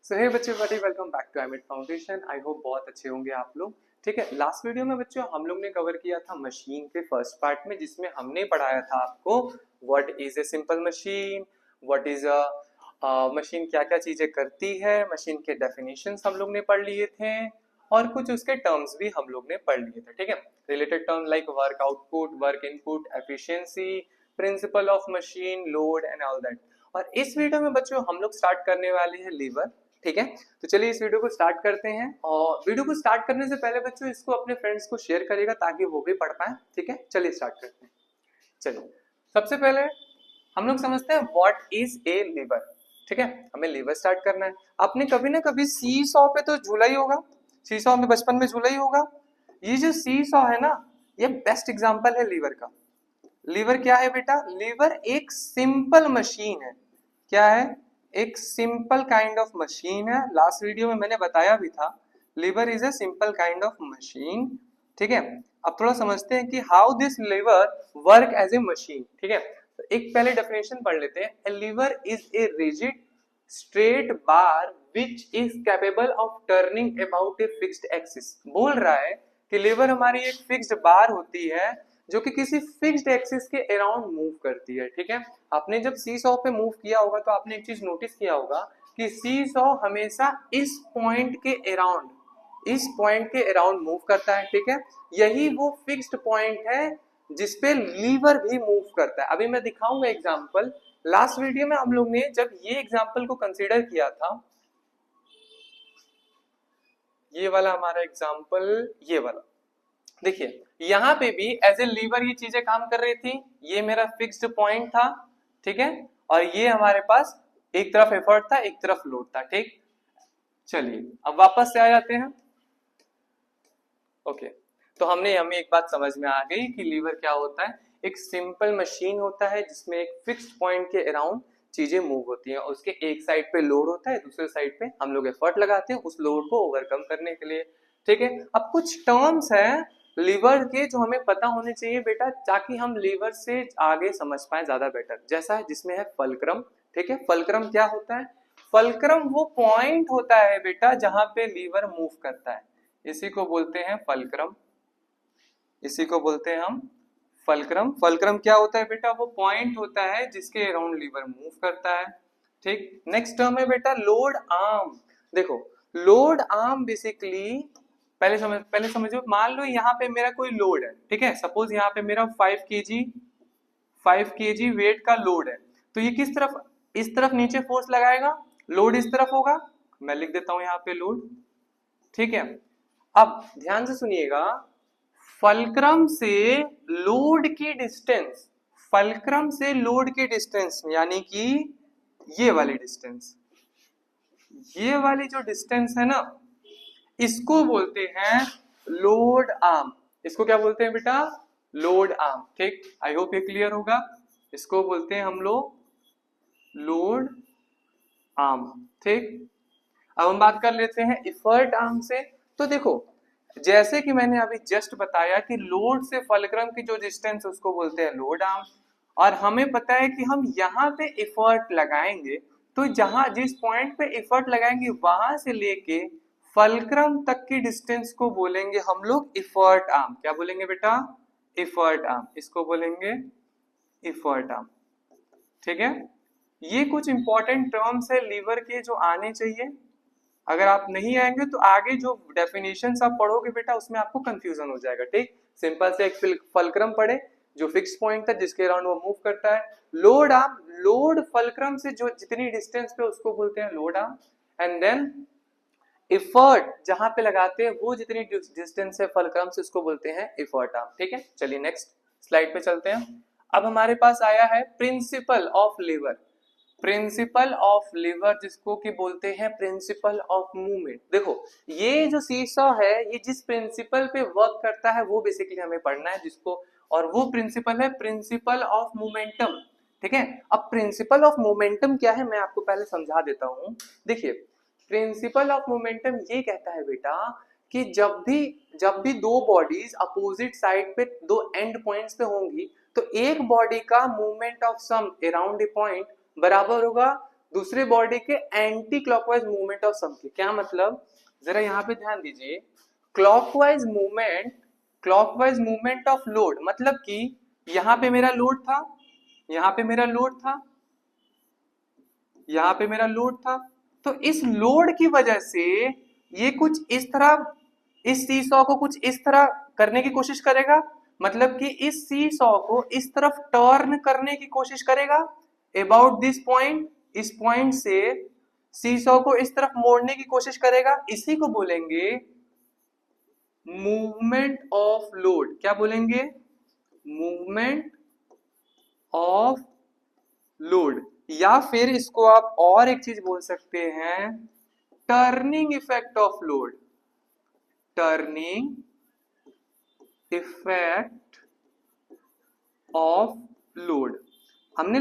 सो hey बच्चे बड़ी welcome back to Amit Foundation. I hope बहुत अच्छे होंगे आप लोग। ठीक है, लास्ट वीडियो में बच्चों हम लोग ने कवर किया था मशीन के फर्स्ट पार्ट में, जिसमें हमने पढ़ाया था आपको what is a simple machine, what is a machine, क्या क्या चीजें करती है, मशीन के डेफिनेशंस हम लोग ने पढ़ लिए थे और कुछ उसके टर्म्स भी हम लोग ने पढ़ लिए थे। ठीक है, related term like work output, work input, efficiency, principle of machine, load and all that. और इस वीडियो में बच्चों हम लोग स्टार्ट करने वाले हैं लीवर। ठीक है, तो चलिए इस वीडियो को स्टार्ट करते हैं। और वीडियो को स्टार्ट करने से पहले बच्चों इसको अपने फ्रेंड्स को शेयर करिएगा ताकि वो भी पढ़ पाए। ठीक है, चलिए स्टार्ट करते हैं। चलिए सबसे पहले हम लोग समझते हैं व्हाट इज ए लीवर। ठीक है, हमें लीवर स्टार्ट करना है। आपने कभी ना कभी सी सॉ पे तो झूला ही होगा, सी सॉ में बचपन में झूला ही होगा। ये जो सी सॉ है ना, ये बेस्ट एग्जांपल है लीवर का। लीवर क्या है बेटा? लीवर एक सिंपल मशीन है। क्या है? एक सिंपल काइंड ऑफ मशीन है। लास्ट वीडियो में मैंने बताया भी था, lever is a simple kind of machine. ठीक है, अब थोड़ा समझते हैं कि how this lever work as a machine. ठीक है, तो एक पहले डेफिनेशन पढ़ लेते हैं। A lever is a rigid straight bar which is capable of turning about a fixed axis. बोल रहा है कि लीवर हमारी एक फिक्स्ड बार होती है जो कि किसी फिक्स्ड एक्सिस के अराउंड मूव करती है। ठीक है, आपने जब सी सॉ पे मूव किया होगा तो आपने एक चीज नोटिस किया होगा कि सी सॉ हमेशा इस पॉइंट के अराउंड मूव करता है। ठीक है, यही वो फिक्स्ड पॉइंट है जिसपे लीवर भी मूव करता है। अभी मैं दिखाऊंगा एग्जांपल। लास्ट वीडियो में हम लोग ने जब ये एग्जांपल को कंसीडर किया था, ये वाला हमारा एग्जांपल, ये वाला देखिए, यहां पे भी एज ए लीवर ये चीजें काम कर रही थी। ये मेरा फिक्स्ड पॉइंट था। ठीक है, और ये हमारे पास एक तरफ एफर्ट था, एक तरफ लोड था। ठीक, चलिए अब वापस से आ जाते हैं। ओके, तो हमें एक बात समझ में आ गई कि लीवर क्या होता है। एक सिंपल मशीन होता है जिसमें एक फिक्स्ड पॉइंट के अराउंड चीजें मूव होती हैं। उसके एक साइड पे लोड होता है, दूसरे साइड पे हम लोग एफर्ट लगाते हैं उस लोड को ओवरकम करने के लिए। ठीक है, अब कुछ टर्म्स हैं लीवर के जो हमें पता होने चाहिए बेटा, ताकि हम लीवर से आगे समझ पाए ज्यादा बेटर। जैसा है जिसमें है फलक्रम। ठीक है, फलक्रम क्या होता है? फलक्रम वो पॉइंट होता है बेटा जहां पे लीवर मूव करता है, इसी को बोलते हैं फलक्रम। इसी को बोलते हैं हम फलक्रम। फलक्रम क्या होता है बेटा? वो पॉइंट होता है जिसके अराउंड लीवर मूव करता है। ठीक, नेक्स्ट टर्म है बेटा लोड आर्म। देखो, लोड आर्म बेसिकली पहले समझो। मान लो यहाँ पे मेरा कोई लोड है। ठीक है, सपोज यहाँ पे मेरा 5 kg वेट का लोड है। तो ये किस तरफ, इस तरफ नीचे फोर्स लगाएगा, लोड इस तरफ होगा। मैं लिख देता हूं यहाँ पे लोड। ठीक है, अब ध्यान से सुनिएगा, फलक्रम से लोड की डिस्टेंस, फलक्रम से लोड की डिस्टेंस यानी कि ये वाली डिस्टेंस, ये वाली जो डिस्टेंस है ना, इसको बोलते हैं लोड आर्म। इसको क्या बोलते हैं बेटा? Load arm. ठीक, आई होप ये क्लियर होगा। इसको बोलते हैं हम लोग लोड आर्म। ठीक, अब हम बात कर लेते हैं एफर्ट आर्म से। तो देखो, जैसे कि मैंने अभी जस्ट बताया कि लोड से फलक्रम की जो डिस्टेंस उसको बोलते हैं लोड आर्म, और हमें पता है कि हम यहाँ पे एफर्ट लगाएंगे, तो जहां जिस पॉइंट पे एफर्ट लगाएंगे वहां से लेके फलक्रम तक की डिस्टेंस को बोलेंगे हम लोग एफर्ट आर्म। क्या बोलेंगे बेटा? Effort arm. इसको बोलेंगे एफर्ट आर्म। ठीक है, ये कुछ इंपॉर्टेंट टर्म्स है लीवर के जो आने चाहिए। अगर आप नहीं आएंगे तो आगे जो डेफिनेशंस आप पढ़ोगे बेटा उसमें आपको कंफ्यूजन हो जाएगा। ठीक, सिंपल से एक फलक्रम पढ़े जो फिक्स पॉइंट था जिसके अराउंड वो मूव करता है। लोड आर्म, लोड फलक्रम से जो जितनी डिस्टेंस पे उसको बोलते हैं load arm. And then effort जहां पे लगाते हैं वो जितनी डिस्टेंस है फलक्रम से उसको बोलते हैं एफर्ट आर्म। ठीक है, चलिए नेक्स्ट स्लाइड पे चलते हैं। अब हमारे पास आया है principle of lever. Principle of lever जिसको कि बोलते हैं प्रिंसिपल ऑफ मूवमेंट। देखो, ये जो सीसॉ है ये जिस प्रिंसिपल पे वर्क करता है वो बेसिकली हमें पढ़ना है जिसको, और वो प्रिंसिपल है प्रिंसिपल ऑफ मोमेंटम। ठीक है, अब प्रिंसिपल ऑफ मोमेंटम क्या है मैं आपको पहले समझा देता हूं। देखिए, प्रिंसिपल ऑफ मोमेंटम ये कहता है बेटा कि जब भी दो बॉडीज अपोजिट साइड पे दो एंड पॉइंट्स पे होंगी तो एक बॉडी का movement of sum around a point बराबर होगा दूसरे बॉडी के anti clockwise movement of sum के। क्या मतलब, जरा यहाँ पे ध्यान दीजिए, क्लॉकवाइज मूवमेंट ऑफ लोड, मतलब कि यहाँ पे मेरा लोड था, यहाँ पे मेरा लोड था, यहाँ पे मेरा लोड था, तो इस लोड की वजह से ये कुछ इस तरह, इस सीसॉ को कुछ इस तरह करने की कोशिश करेगा, मतलब कि इस सीसॉ को इस तरफ टर्न करने की कोशिश करेगा अबाउट दिस पॉइंट, इस पॉइंट से सीसॉ को इस तरफ मोड़ने की कोशिश करेगा। इसी को बोलेंगे मूवमेंट ऑफ लोड। क्या बोलेंगे? Movement of load. या फिर इसको आप और एक चीज बोल सकते हैं, turning effect of load. Turning effect of load. हमने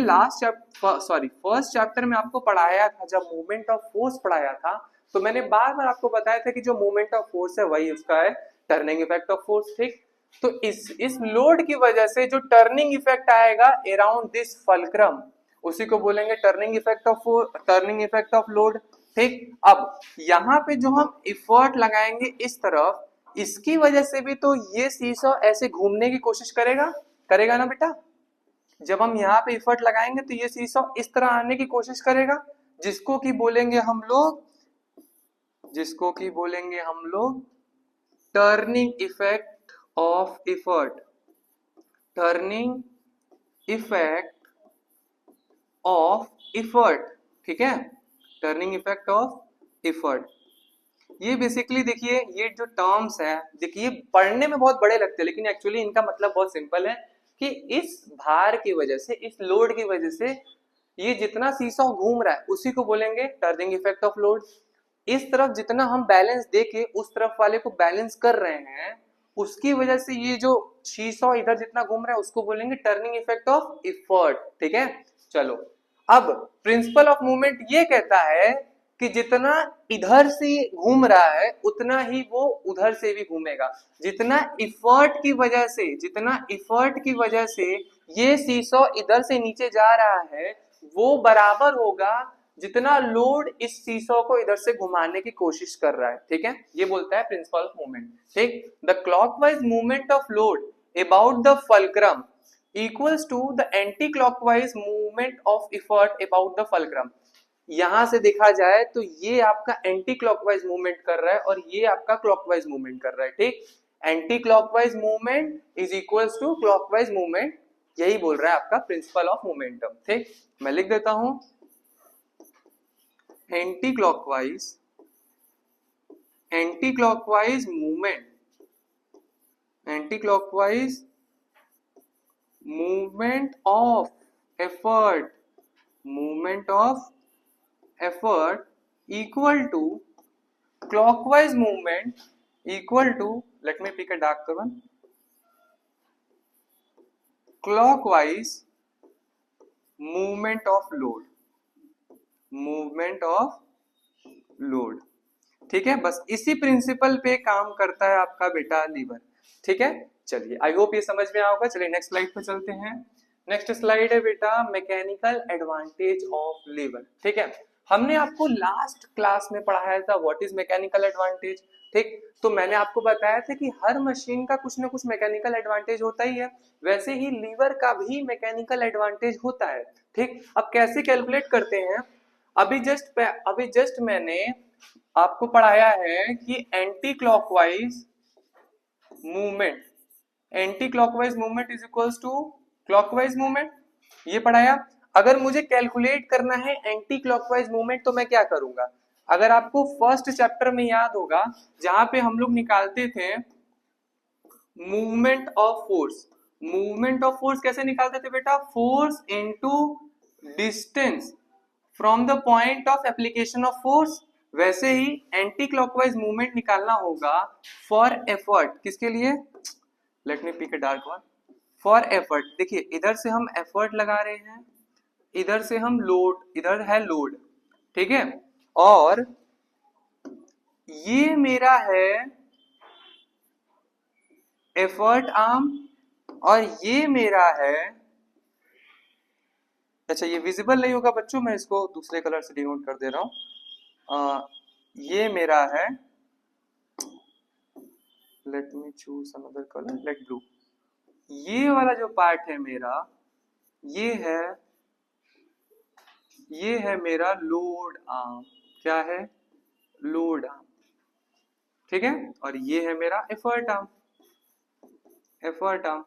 फर्स्ट चैप्टर में आपको पढ़ाया था, जब मूवमेंट ऑफ फोर्स पढ़ाया था, तो मैंने बार बार आपको बताया था कि जो मूवमेंट ऑफ फोर्स है वही उसका है टर्निंग इफेक्ट ऑफ फोर्स। ठीक, तो इस लोड की वजह से जो टर्निंग इफेक्ट आएगा अराउंड दिस फल्क्रम, उसी को बोलेंगे टर्निंग इफेक्ट ऑफ लोड। ठीक, अब यहाँ पे जो हम इफर्ट लगाएंगे इस तरफ, इसकी वजह से भी तो ये सीसॉ ऐसे घूमने की कोशिश करेगा ना बेटा। जब हम यहाँ पे इफर्ट लगाएंगे तो ये सीसॉ इस तरह आने की कोशिश करेगा, जिसको कि बोलेंगे हम लोग turning effect of effort. Turning effect of effort, ठीक है, टर्निंग इफेक्ट ऑफ इफर्ट। ये बेसिकली देखिए, ये जो टर्म्स है, देखिए पढ़ने में बहुत बड़े लगते हैं, लेकिन एक्चुअली इनका मतलब बहुत सिंपल है कि इस भार की वजह से, इस लोड की वजह से ये जितना सीसॉ घूम रहा है उसी को बोलेंगे टर्निंग इफेक्ट ऑफ लोड। इस तरफ जितना हम बैलेंस देके उस तरफ वाले को बैलेंस कर रहे हैं, उसकी वजह से ये जो सीसॉ इधर जितना घूम रहा है उसको बोलेंगे टर्निंग इफेक्ट ऑफ इफर्ट। ठीक है, चलो अब प्रिंसिपल ऑफ मूवमेंट ये कहता है कि जितना इधर से घूम रहा है उतना ही वो उधर से भी घूमेगा। जितना इफर्ट की वजह से ये सीसॉ इधर से नीचे जा रहा है, वो बराबर होगा जितना लोड इस सीसॉ को इधर से घुमाने की कोशिश कर रहा है। ठीक है, ये बोलता है प्रिंसिपल ऑफ मूवमेंट। ठीक, the clockwise movement of load about the fulcrum equals to the anti clockwise movement of effort about the fulcrum. यहां से देखा जाए तो ये आपका एंटी क्लॉकवाइज मूवमेंट कर रहा है और ये आपका क्लॉकवाइज मूवमेंट कर रहा है। ठीक, anti clockwise movement is equals to clockwise movement, यही बोल रहा है आपका प्रिंसिपल ऑफ मोमेंटम। ठीक, मैं लिख देता हूं, anti clockwise movement of effort equal to clockwise movement equal to, let me pick a darker one, clockwise movement of load। ठीक है, बस इसी प्रिंसिपल पे काम करता है आपका बेटा लीवर। ठीक है, चलिए आई होप ये समझ में आओगे। चलिए नेक्स्ट स्लाइड पे चलते हैं। नेक्स्ट स्लाइड है बेटा मैकेनिकल एडवांटेज ऑफ लीवर। ठीक है, हमने आपको लास्ट क्लास में पढ़ाया था व्हाट इज मैकेनिकल एडवांटेज। ठीक, तो मैंने आपको बताया था कि हर मशीन का कुछ ना कुछ मैकेनिकल एडवांटेज होता ही है, वैसे ही लीवर का भी मैकेनिकल एडवांटेज होता है। ठीक, अब कैसे कैलकुलेट करते हैं, अभी जस्ट मैंने आपको पढ़ाया है कि anti clockwise movement is equals to clockwise movement, ये पढ़ाया। अगर मुझे कैलकुलेट करना है एंटी क्लॉकवाइज मूवमेंट तो मैं क्या करूंगा, अगर आपको फर्स्ट चैप्टर में याद होगा जहां पे हम लोग निकालते थे मूवमेंट ऑफ फोर्स कैसे निकालते थे बेटा, force into distance from the point of application of force, वैसे ही एंटी क्लॉकवाइज मूवमेंट निकालना होगा फॉर एफर्ट। किसके लिए, let me pick a dark one, for effort. देखिए इधर से हम एफर्ट लगा रहे हैं, इधर से हम लोड, इधर है लोड, ठीक है, और ये मेरा है एफर्ट आर्म और ये मेरा है अच्छा ये विजिबल नहीं होगा बच्चों, मैं इसको दूसरे कलर से डिनोट कर दे रहा हूँ। ये मेरा है, let me choose another colour, let blue. ये वाला जो पार्ट है मेरा, ये है ये है मेरा लोड आर्म। क्या है? Load arm. ठीक है, और ये है मेरा एफर्ट आर्म। Effort arm.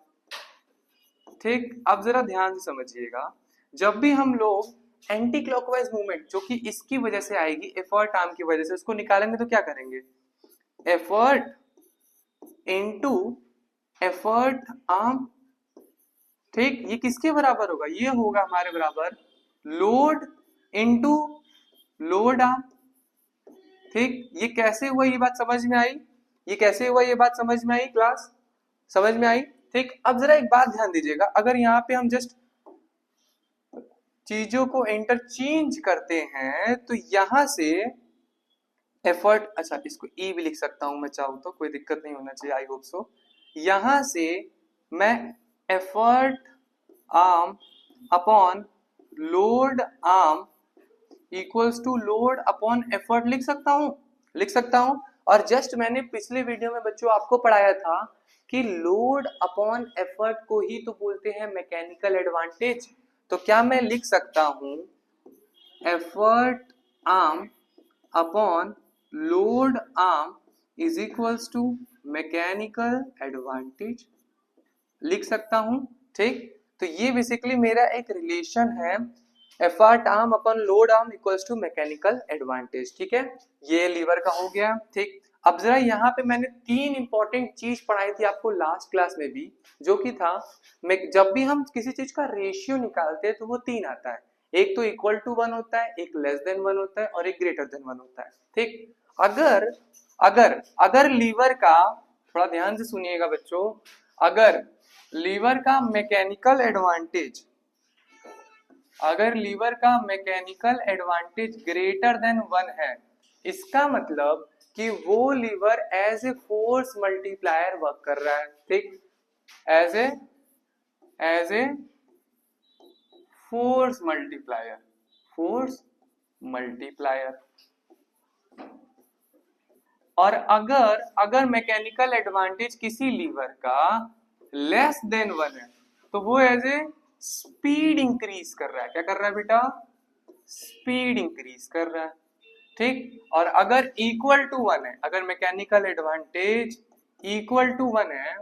ठीक, अब जरा ध्यान से समझिएगा, जब भी हम लोग एंटी क्लॉकवाइज मूवमेंट जो कि इसकी वजह से आएगी, एफर्ट आर्म की वजह से, उसको निकालेंगे तो क्या करेंगे? Effort into effort arm. ठीक, ये किसके बराबर होगा? ये होगा हमारे बराबर लोड इनटू लोड आर्म। ठीक, ये कैसे हुआ? ये बात समझ में आई? ये कैसे हुआ? ये बात समझ में आई? क्लास समझ में आई? ठीक, अब जरा एक बात ध्यान दीजिएगा, अगर यहाँ पे हम जस्ट चीजों को इंटरचेंज करते हैं तो यहां से एफर्ट, अच्छा इसको ई भी लिख सकता हूं मैं चाहूं तो, कोई दिक्कत नहीं होना चाहिए, आई होप सो। यहां से मैं effort arm upon load arm equals to load upon effort लिख सकता हूं, लिख सकता हूं। और जस्ट मैंने पिछले वीडियो में बच्चों आपको पढ़ाया था कि लोड अपॉन एफर्ट को ही तो बोलते हैं मैकेनिकल एडवांटेज। तो क्या मैं लिख सकता हूं effort arm upon load arm is equals to mechanical advantage, लिख सकता हूं। ठीक, तो ये बेसिकली मेरा एक रिलेशन है, effort arm upon load arm equals to mechanical advantage. ठीक है, ये लीवर का हो गया। ठीक, अब जरा यहाँ पे मैंने तीन इंपॉर्टेंट चीज पढ़ाई थी आपको लास्ट क्लास में भी, जो कि था जब भी हम किसी चीज का रेशियो निकालते हैं तो वो तीन आता है, एक तो इक्वल टू वन होता है, एक लेस देन वन होता है, और एक ग्रेटर देन वन होता है। ठीक, अगर अगर अगर लीवर का, थोड़ा ध्यान से सुनिएगा बच्चों, अगर लीवर का मैकेनिकल एडवांटेज, अगर लीवर का mechanical advantage greater than one है, इसका मतलब कि वो lever as a force multiplier work कर रहा है। ठीक, as a force multiplier, force multiplier. और अगर अगर मैकेनिकल एडवांटेज किसी लीवर का लेस देन वन है तो वो एज ए स्पीड इंक्रीज कर रहा है। क्या कर रहा है बेटा? स्पीड इंक्रीज कर रहा है। ठीक, और अगर इक्वल टू वन है, अगर mechanical advantage equal to one है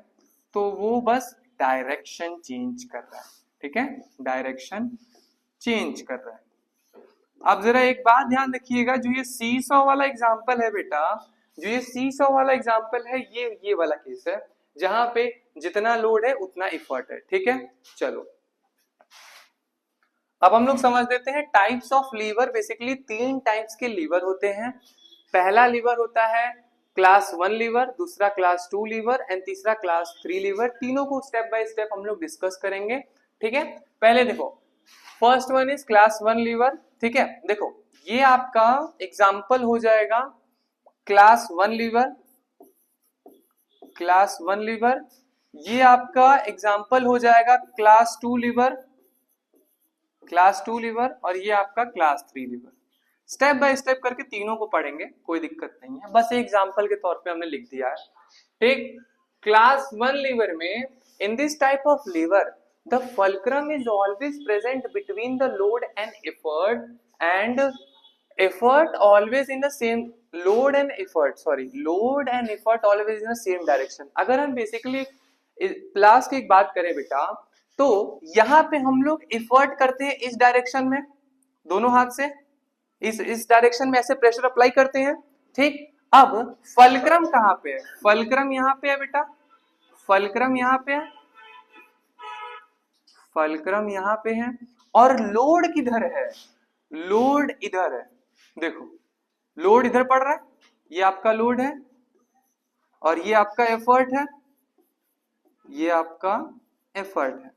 तो वो बस डायरेक्शन चेंज कर रहा है। ठीक है, डायरेक्शन चेंज कर रहा है। अब जरा एक बात ध्यान रखिएगा, जो ये सी सॉ वाला एग्जाम्पल है बेटा, जो ये सी सॉ वाला एग्जाम्पल है, ये वाला केस है जहां पे जितना लोड है उतना इफर्ट है। ठीक है, चलो अब हम लोग समझ देते हैं टाइप्स ऑफ लीवर। बेसिकली तीन टाइप्स के लीवर होते हैं। पहला लीवर होता है क्लास वन लीवर, दूसरा क्लास टू लीवर एंड तीसरा क्लास थ्री लीवर। तीनों को स्टेप बाय स्टेप हम लोग डिस्कस करेंगे। ठीक है, पहले देखो, first one is class one lever. ठीक है, देखो ये आपका एग्जाम्पल हो जाएगा class one lever, class one lever. ये आपका एग्जाम्पल हो जाएगा class two lever, class two lever, और ये आपका class three lever. Step by step करके तीनों को पढ़ेंगे, कोई दिक्कत नहीं है, बस एग्जाम्पल के तौर पे हमने लिख दिया है। ठीक, क्लास वन लीवर में, in this type of lever the fulcrum is always present between the load and effort always in the same load and effort always in the same direction। अगर हम बेसिकली क्लास की एक बात करें बेटा, तो यहां पे हम लोग एफर्ट करते हैं इस डायरेक्शन में, दोनों हाथ से इस डायरेक्शन में ऐसे प्रेशर अप्लाई करते हैं। ठीक, अब फलक्रम कहां पे है? फलक्रम यहां पे है बेटा, फलक्रम यहां पे है, फलक्रम यहां पे है, और लोड किधर है? लोड इधर है। देखो लोड इधर पड़ रहा है, ये आपका लोड है, और ये आपका एफर्ट है, ये आपका एफर्ट है।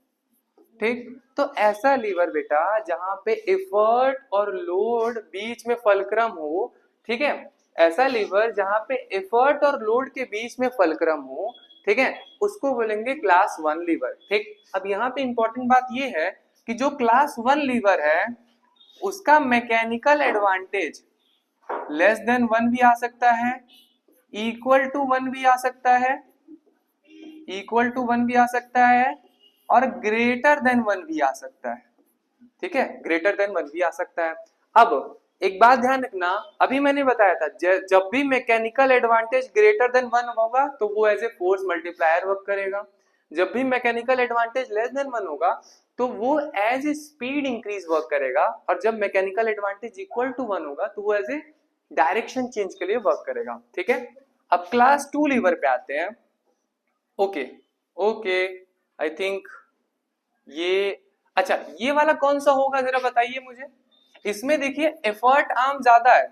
ठीक, तो ऐसा लीवर बेटा जहां पे एफर्ट और लोड बीच में फलक्रम हो, ठीक है, ऐसा लीवर जहां पे एफर्ट और लोड के बीच में फलक्रम हो, ठीक है, उसको बोलेंगे क्लास वन लीवर। ठीक, अब यहाँ पे इंपॉर्टेंट बात ये है, कि जो क्लास 1 लीवर है उसका मैकेनिकल एडवांटेज लेस देन 1 भी आ सकता है, इक्वल टू 1 भी आ सकता है, इक्वल टू 1 भी आ सकता है, और ग्रेटर देन 1 भी आ सकता है। ठीक है, ग्रेटर देन 1 भी आ सकता है। अब एक बात ध्यान रखना, अभी मैंने बताया था जब भी मैकेनिकल एडवांटेज ग्रेटर देन 1 होगा तो वो as a force multiplier work करेगा, जब भी मैकेनिकल एडवांटेज लेस देन 1 होगा तो वो as a speed increase work करेगा, और जब मैकेनिकल एडवांटेज इक्वल टू 1 होगा तो वो एज ए डायरेक्शन चेंज के लिए वर्क करेगा। ठीक है, अब क्लास 2 लीवर पे आते हैं। ओके ओके, आई थिंक ये, अच्छा ये वाला कौन सा होगा जरा बताइए मुझे। इसमें देखिए एफर्ट आर्म ज्यादा है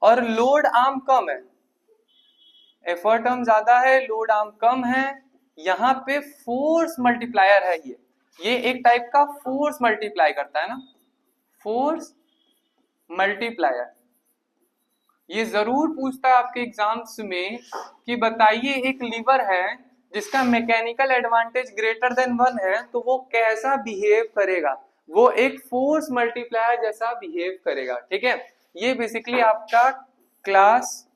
और लोड आर्म कम है, एफर्ट आर्म ज्यादा है, लोड आर्म कम है। यहाँ पे फोर्स मल्टीप्लायर है, ये एक टाइप का फोर्स मल्टीप्लाई करता है ना, फोर्स मल्टीप्लायर। ये जरूर पूछता है आपके एग्जाम्स में कि बताइए एक लीवर है जिसका मैकेनिकल एडवांटेज ग्रेटर देन 1 है तो वो कैसा बिहेव करेगा, वो एक फोर्स मल्टीप्लायर जैसा बिहेव करेगा। ठीक है, ये बेसिकली आपका क्लास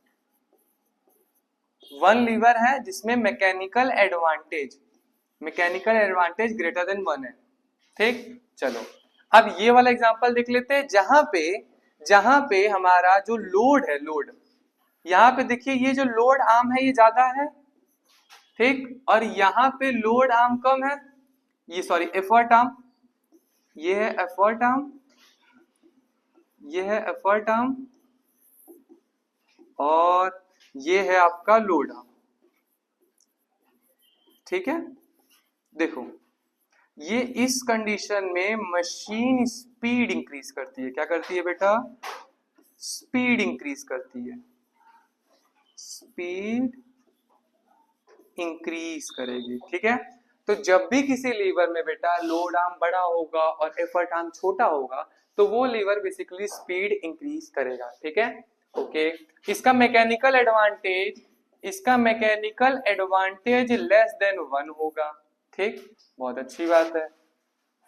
1 लीवर है जिसमें मैकेनिकल एडवांटेज ग्रेटर देन 1 है। ठीक, चलो अब ये वाला एग्जांपल देख लेते हैं जहां पे हमारा जो लोड है, लोड यहाँ पे देखिए ये जो लोड आर्म है ये ज्यादा है, ठीक, और यहाँ पे लोड आर्म कम है, ये सॉरी एफर्ट आर्म, ये है एफर्ट आर्म, ये है एफर्ट आर्म, और ये है आपका लोड आर्म। ठीक है, देखो ये इस कंडीशन में मशीन स्पीड इंक्रीज करती है, क्या करती है बेटा, स्पीड इंक्रीज करती है, स्पीड इंक्रीज करेगी। ठीक है, तो जब भी किसी लीवर में बेटा लोड आर्म बड़ा होगा और एफर्ट आर्म छोटा होगा तो वो लीवर बेसिकली स्पीड इंक्रीज करेगा। ठीक है, ओके, इसका मैकेनिकल एडवांटेज लेस देन 1 होगा। ठीक, बहुत अच्छी बात है।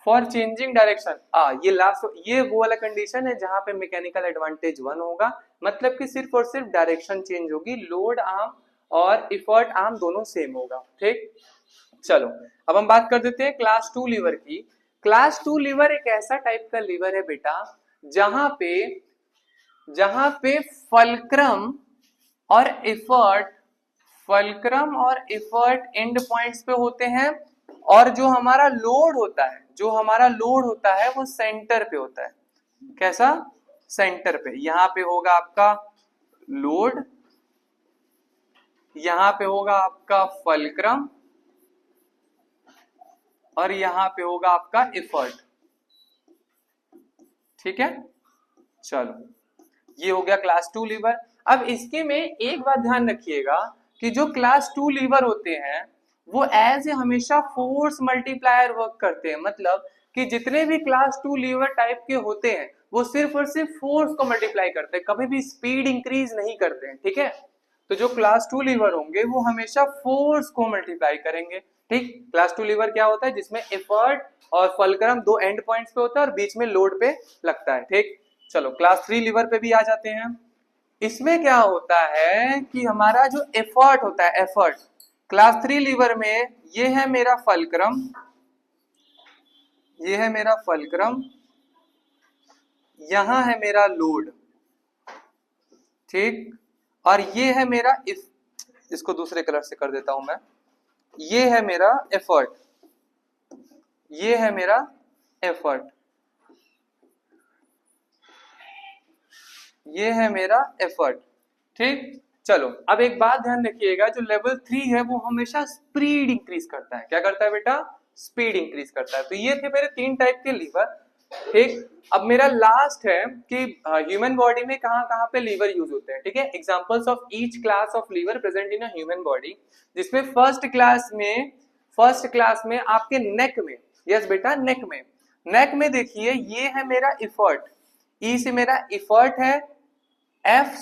फॉर चेंजिंग डायरेक्शन, ये लास्ट, ये वो वाला कंडीशन है जहां पे मैकेनिकल एडवांटेज 1 होगा, मतलब कि सिर्फ और सिर्फ डायरेक्शन चेंज होगी, लोड आर्म और एफर्ट आर्म दोनों सेम होगा। ठीक, चलो अब हम बात कर देते हैं क्लास 2 लीवर की। क्लास 2 लीवर एक ऐसा टाइप का लीवर है बेटा जहां पे फल्क्रम और एफर्ट एंड पॉइंट्स पे होते हैं, और जो हमारा लोड होता है वो सेंटर पे होता है। कैसा, सेंटर पे, यहाँ पे होगा आपका लोड, यहाँ पे होगा आपका फल्क्रम, और यहाँ पे होगा आपका एफर्ट। ठीक है, चलो ये हो गया क्लास 2 लीवर। अब इसके में एक बात ध्यान रखिएगा कि जो क्लास 2 लीवर होते हैं वो एज ए हमेशा फोर्स मल्टीप्लायर वर्क करते हैं, मतलब कि जितने भी क्लास 2 लीवर टाइप के होते हैं वो सिर्फ और सिर्फ फोर्स को मल्टीप्लाई करते हैं, कभी भी स्पीड इंक्रीज नहीं करते हैं। ठीक है, तो जो क्लास 2 लीवर होंगे वो हमेशा फोर्स को मल्टीप्लाई करेंगे। ठीक, क्लास 2 लीवर क्या होता है, जिसमें एफर्ट और फल्क्रम दो एंड पॉइंट्स पे होता है और बीच में लोड पे लगता है। ठीक, चलो क्लास 3 लीवर पे भी आ जाते हैं। इसमें क्या होता है कि हमारा जो एफर्ट होता है, एफर्ट क्लास 3 लीवर में ये है मेरा फल्क्रम, ये है मेरा फल्क्रम, यहां है मेरा लोड, ठीक, और ये है मेरा इसको दूसरे कलर से कर देता हूं मैं, ये है मेरा एफर्ट, ये है मेरा एफर्ट, ये है मेरा एफर्ट। ठीक, चलो अब एक बात ध्यान रखिएगा, जो लेवल 3 है वो हमेशा स्पीड इंक्रीज करता है। क्या करता है बेटा, स्पीड इंक्रीज करता है। तो ये थे मेरे 3 टाइप के लीवर। ठीक, अब मेरा लास्ट है कि ह्यूमन बॉडी में कहां कहां पे लीवर यूज होते हैं। ठीक है, examples of each class of lever present in a human body, जिसमें फर्स्ट क्लास में आपके नेक में, यस बेटा नेक में देखिए ये है मेरा एफर्ट, ई से मेरा एफर्ट है, एफ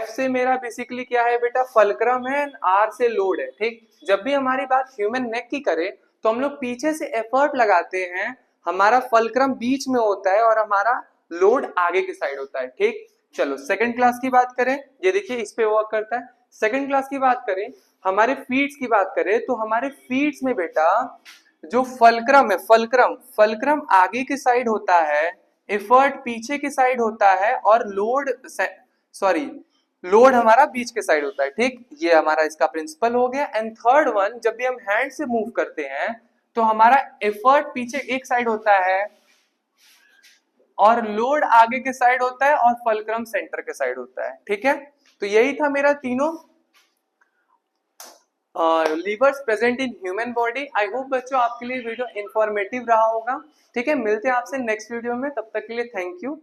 से मेरा बेसिकली क्या है बेटा, फल्क्रम है, आर से लोड है। ठीक, जब भी हमारी बात ह्यूमन नेक की करे तो हम लोग पीछे से एफर्ट लगाते हैं, हमारा फलक्रम बीच में होता है और हमारा लोड आगे की साइड होता है। ठीक, चलो सेकंड क्लास की बात करें, ये देखिए इस पे वर्क करता है। सेकंड क्लास की बात करें, हमारे फीट्स की बात करें, तो हमारे फीट्स में बेटा जो फलक्रम है, फलक्रम आगे की साइड होता है, एफर्ट पीछे की साइड होता है, और लोड हमारा बीच के साइड होता है। ठीक, ये हमारा इसका प्रिंसिपल हो गया। एंड थर्ड वन, जब भी हम हैंड से मूव करते हैं तो हमारा एफर्ट पीछे एक साइड होता है और लोड आगे के साइड होता है और फलक्रम सेंटर के साइड होता है। ठीक है, तो यही था मेरा तीनों levers present in human body. I hope बच्चों आपके लिए वीडियो इंफॉर्मेटिव रहा होगा। ठीक है, मिलते हैं आपसे नेक्स्ट वीडियो में, तब तक के लिए थैंक यू।